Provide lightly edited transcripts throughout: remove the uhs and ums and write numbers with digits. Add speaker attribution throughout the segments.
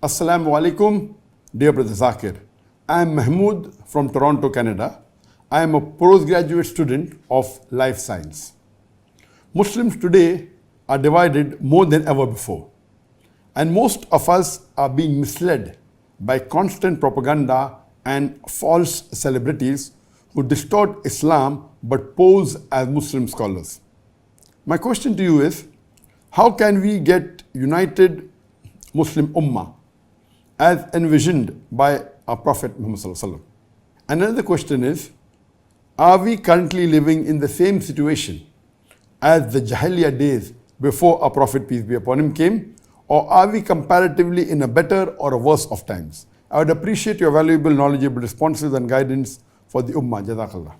Speaker 1: Assalamu alaikum, dear brother Zakir. I am Mahmood from Toronto, Canada. I am a postgraduate student of life science. Muslims today are divided more than ever before. And most of us are being misled by constant propaganda and false celebrities who distort Islam but pose as Muslim scholars. My question to you is, how can we get united Muslim Ummah as envisioned by our Prophet Muhammad Sallallahu Alaihi Wasallam? Another question is, are we currently living in the same situation as the Jahiliyyah days before our Prophet, peace be upon him, came? Or are we comparatively in a better or a worse of times? I would appreciate your valuable, knowledgeable responses and guidance for the Ummah. Jazakallah.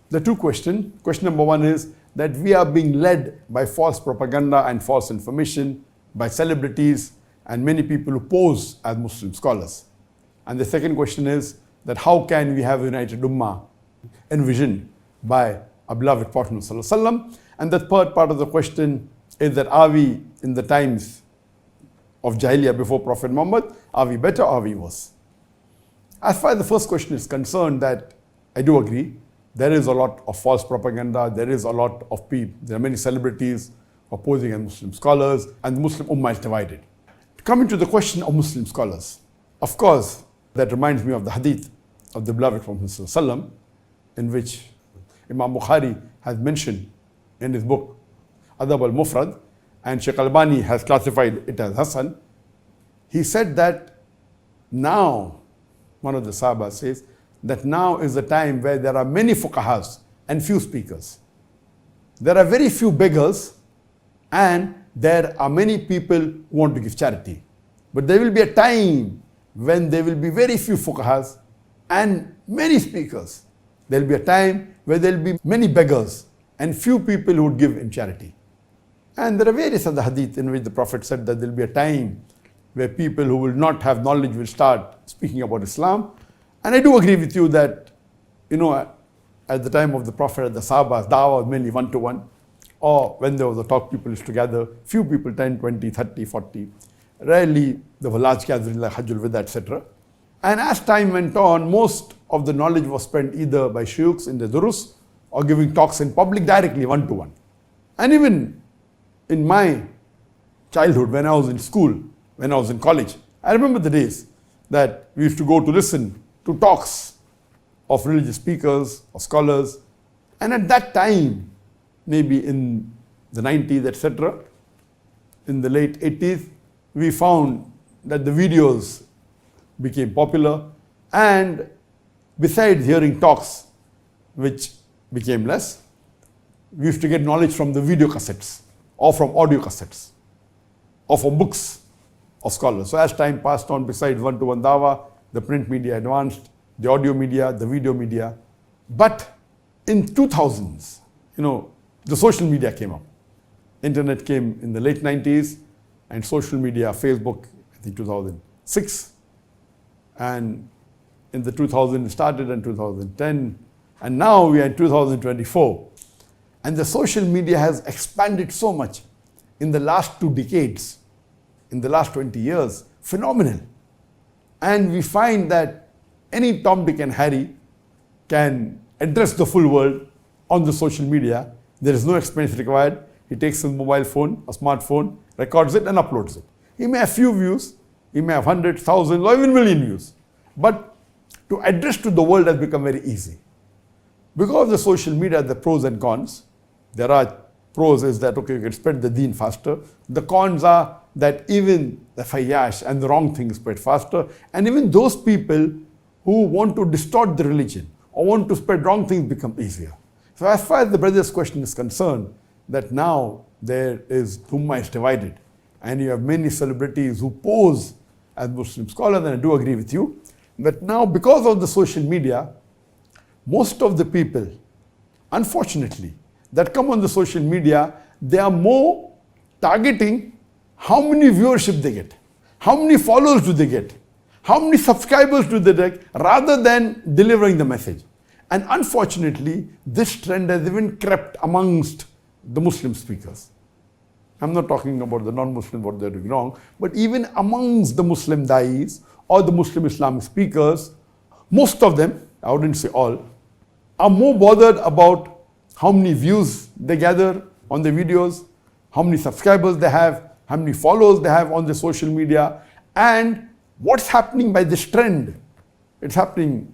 Speaker 1: The two questions. Question number one is that we are being led by false propaganda and false information by celebrities and many people who pose as Muslim scholars. And the second question is that how can we have a united Ummah envisioned by our beloved Prophet Sallallahu Alaihi Wasallam? And the third part of the question is that are we in the times of Jahiliyyah before Prophet Muhammad? Are we better or are we worse? As far as the first question is concerned, that I do agree, there is a lot of false propaganda, there is a lot of people, there are many celebrities opposing as Muslim scholars, and the Muslim Ummah is divided. Coming to the question of Muslim scholars, of course, that reminds me of the hadith of the beloved Prophet Sallallahu Alaihi Wasallam, in which Imam Bukhari has mentioned in his book Adab al-Mufrad, and Shaykh Albani has classified it as Hasan. He said that now, one of the Sahaba says, that now is the time where there are many fuqahas and few speakers. There are very few beggars and there are many people who want to give charity. But there will be a time when there will be very few fuqahas and many speakers. There will be a time where there will be many beggars and few people who would give in charity. And there are various other hadith in which the Prophet said that there will be a time where people who will not have knowledge will start speaking about Islam. And I do agree with you that, at the time of the Prophet, the Sahabas, da'wah was mainly one-to-one. Or when there was a talk, people used to gather, few people, 10, 20, 30, 40. Rarely there were large gatherings like Hajjul Wida, etc. And as time went on, most of the knowledge was spent either by shuyukhs in the durus or giving talks in public directly, one-to-one. And even in my childhood, when I was in school, when I was in college, I remember the days that we used to go to listen to talks of religious speakers or scholars. And at that time, maybe in the 90s, etc., in the late 80s, we found that the videos became popular. And besides hearing talks, which became less, we used to get knowledge from the video cassettes or from audio cassettes or from books of scholars. So as time passed on, besides one-to-one dawah, the print media advanced, the audio media, the video media. But in 2000s, the social media came up. Internet came in the late 90s, and social media, Facebook, I think 2006. And in the 2000s, it started in 2010. And now we are in 2024. And the social media has expanded so much in the last 2 decades, in the last 20 years, phenomenal. And we find that any Tom, Dick and Harry can address the full world on the social media. There is no expense required. He takes his mobile phone, a smartphone, records it and uploads it. He may have few views, he may have hundreds, thousands, or even million views. But to address to the world has become very easy. Because of the social media, the pros and cons. There are pros is that, okay, you can spread the deen faster. The cons are that even the fayyash and the wrong things spread faster. And even those people who want to distort the religion or want to spread wrong things become easier. So as far as the brother's question is concerned, that now there is Ummah is divided and you have many celebrities who pose as Muslim scholars, and I do agree with you that now because of the social media, most of the people, unfortunately, that come on the social media, they are more targeting how many viewership they get, how many followers do they get, how many subscribers do they get, rather than delivering the message. And unfortunately, this trend has even crept amongst the Muslim speakers. I'm not talking about the non-Muslims, what they're doing wrong, but even amongst the Muslim da'is or the Muslim Islamic speakers, most of them, I wouldn't say all, are more bothered about how many views they gather on the videos, how many subscribers they have, how many followers they have on the social media, and what's happening by this trend. It's happening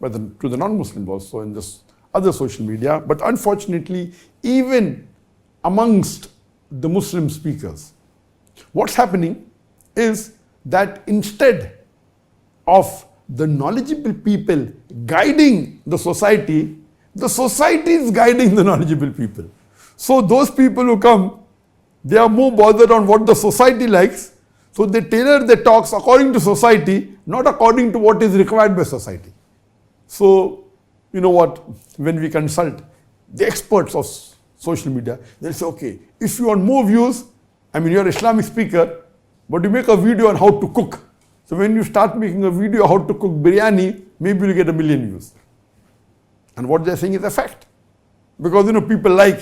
Speaker 1: to the non-Muslims also in this other social media, but unfortunately, even amongst the Muslim speakers, what's happening is that instead of the knowledgeable people guiding the society is guiding the knowledgeable people. So those people who come, they are more bothered on what the society likes, so they tailor their talks according to society, not according to what is required by society. So, you know what, when we consult the experts of social media, they'll say, okay, if you want more views, you're an Islamic speaker, but you make a video on how to cook. So when you start making a video how to cook biryani, maybe you'll get 1 million views. And what they're saying is a fact. Because, people like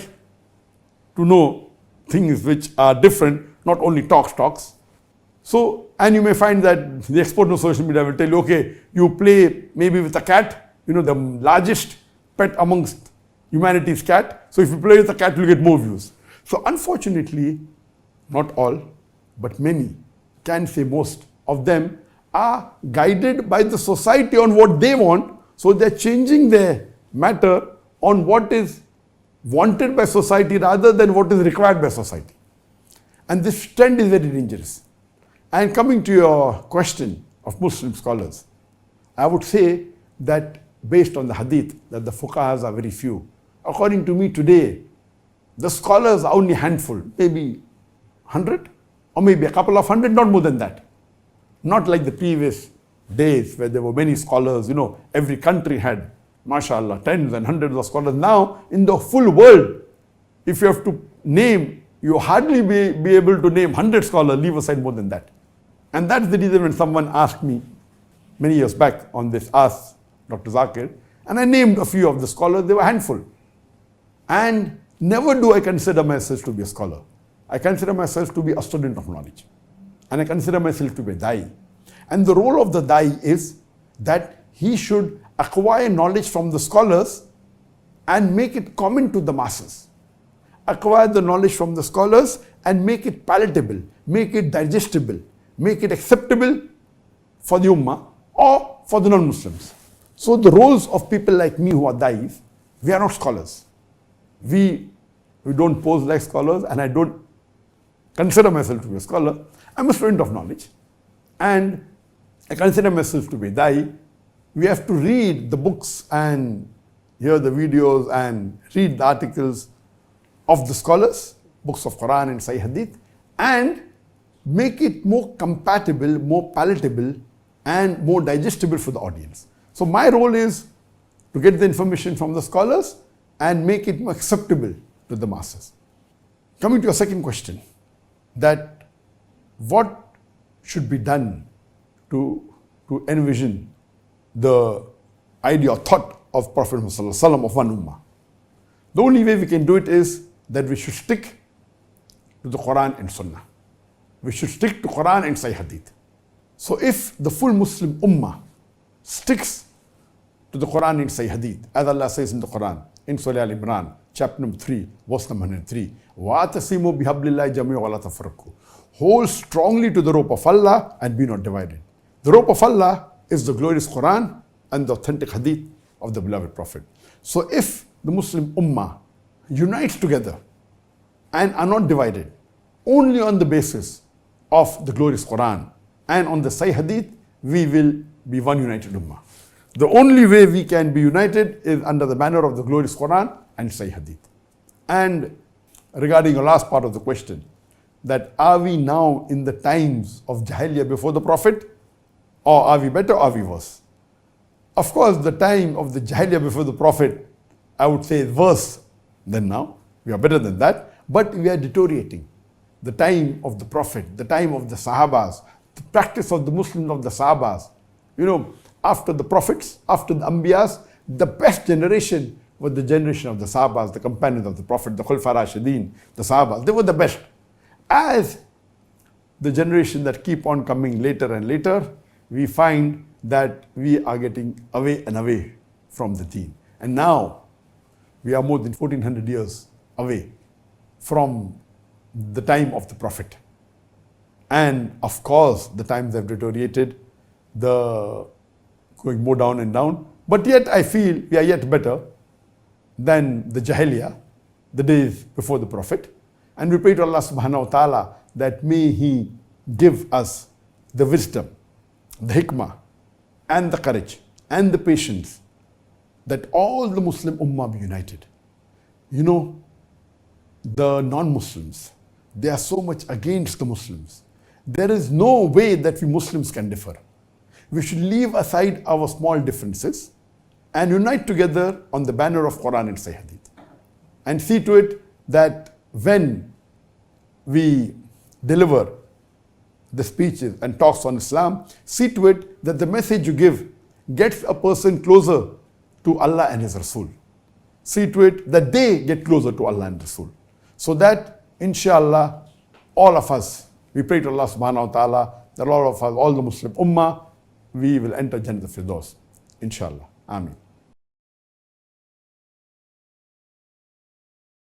Speaker 1: to know things which are different, not only talks. So, and you may find that the expert of social media will tell you, okay, you play maybe with a cat, the largest pet amongst humanity's cat. So if you play with a cat, you'll get more views. So unfortunately, not all, but many, can say most of them, are guided by the society on what they want. So they're changing their matter on what is wanted by society rather than what is required by society. And this trend is very dangerous. And coming to your question of Muslim scholars, I would say that based on the hadith, that the fuqahas are very few. According to me today, the scholars are only a handful, maybe 100 or maybe a couple of hundred, not more than that. Not like the previous days where there were many scholars, every country had, mashallah, tens and hundreds of scholars. Now, in the full world, if you have to name, you hardly be able to name 100 scholars, leave aside more than that. And that's the reason when someone asked me many years back on this, asked Dr. Zakir, and I named a few of the scholars, they were a handful. And never do I consider myself to be a scholar. I consider myself to be a student of knowledge. And I consider myself to be a da'i. And the role of the da'i is that he should acquire knowledge from the scholars and make it common to the masses. Acquire the knowledge from the scholars and make it palatable, make it digestible, make it acceptable for the ummah or for the non-Muslims. So the roles of people like me who are da'is, we are not scholars. We don't pose like scholars, and I don't consider myself to be a scholar. I'm a student of knowledge, and I consider myself to be a da'i. We have to read the books and hear the videos and read the articles of the scholars, books of Quran and Sahih Hadith, and make it more compatible, more palatable, and more digestible for the audience. So my role is to get the information from the scholars and make it more acceptable to the masses. Coming to your second question, that what should be done to envision the idea or thought of Prophet Muhammad ﷺ of one ummah. The only way we can do it is that we should stick to the Quran and Sunnah. We should stick to Quran and Sahih Hadith. So if the full Muslim ummah sticks to the Quran and Sahih Hadith, as Allah says in the Quran, in Surah Al-Imran, chapter number 3, verse number 103, وَاتَصِمُوا بِحَبْلِ اللَّهِ جَمِيعًا وَلَا تَفَرَّقُوا. Hold strongly to the rope of Allah and be not divided. The rope of Allah is the glorious Quran and the authentic Hadith of the beloved Prophet. So if the Muslim ummah unites together and are not divided only on the basis of the glorious Quran and on the Sahih Hadith, we will be one united ummah. The only way we can be united is under the banner of the glorious Quran and Sahih Hadith. And regarding your last part of the question, that are we now in the times of Jahiliyyah before the Prophet, or are we better or are we worse? Of course, the time of the Jahiliyyah before the Prophet, I would say, is worse than now. We are better than that, but we are deteriorating. The time of the Prophet, the time of the Sahabas, the practice of the Muslims of the Sahabas, after the Prophets, after the Anbiyas, the best generation was the generation of the Sahabas, the companions of the Prophet, the Khulfa Rashidin, the Sahabas. They were the best. as the generation that keep on coming later and later, we find that we are getting away and away from the deen. And now we are more than 1400 years away from the time of the Prophet. And of course, the times have deteriorated, the going more down and down. But yet I feel we are yet better than the Jahiliyyah, the days before the Prophet. And we pray to Allah subhanahu wa ta'ala that may He give us the wisdom, the hikmah, and the courage, and the patience, that all the Muslim Ummah be united. You know, the non-Muslims, they are so much against the Muslims. There is no way that we Muslims can differ. We should leave aside our small differences and unite together on the banner of Quran and Sahih Hadith. And see to it that when we deliver the speeches and talks on Islam, see to it that the message you give gets a person closer to Allah and His Rasul. See to it that they get closer to Allah and Rasul. So that, inshallah, all of us, we pray to Allah subhanahu wa ta'ala that all of us, all the Muslim Ummah, we will enter Jannat al-Firdaus. Inshallah. Ameen.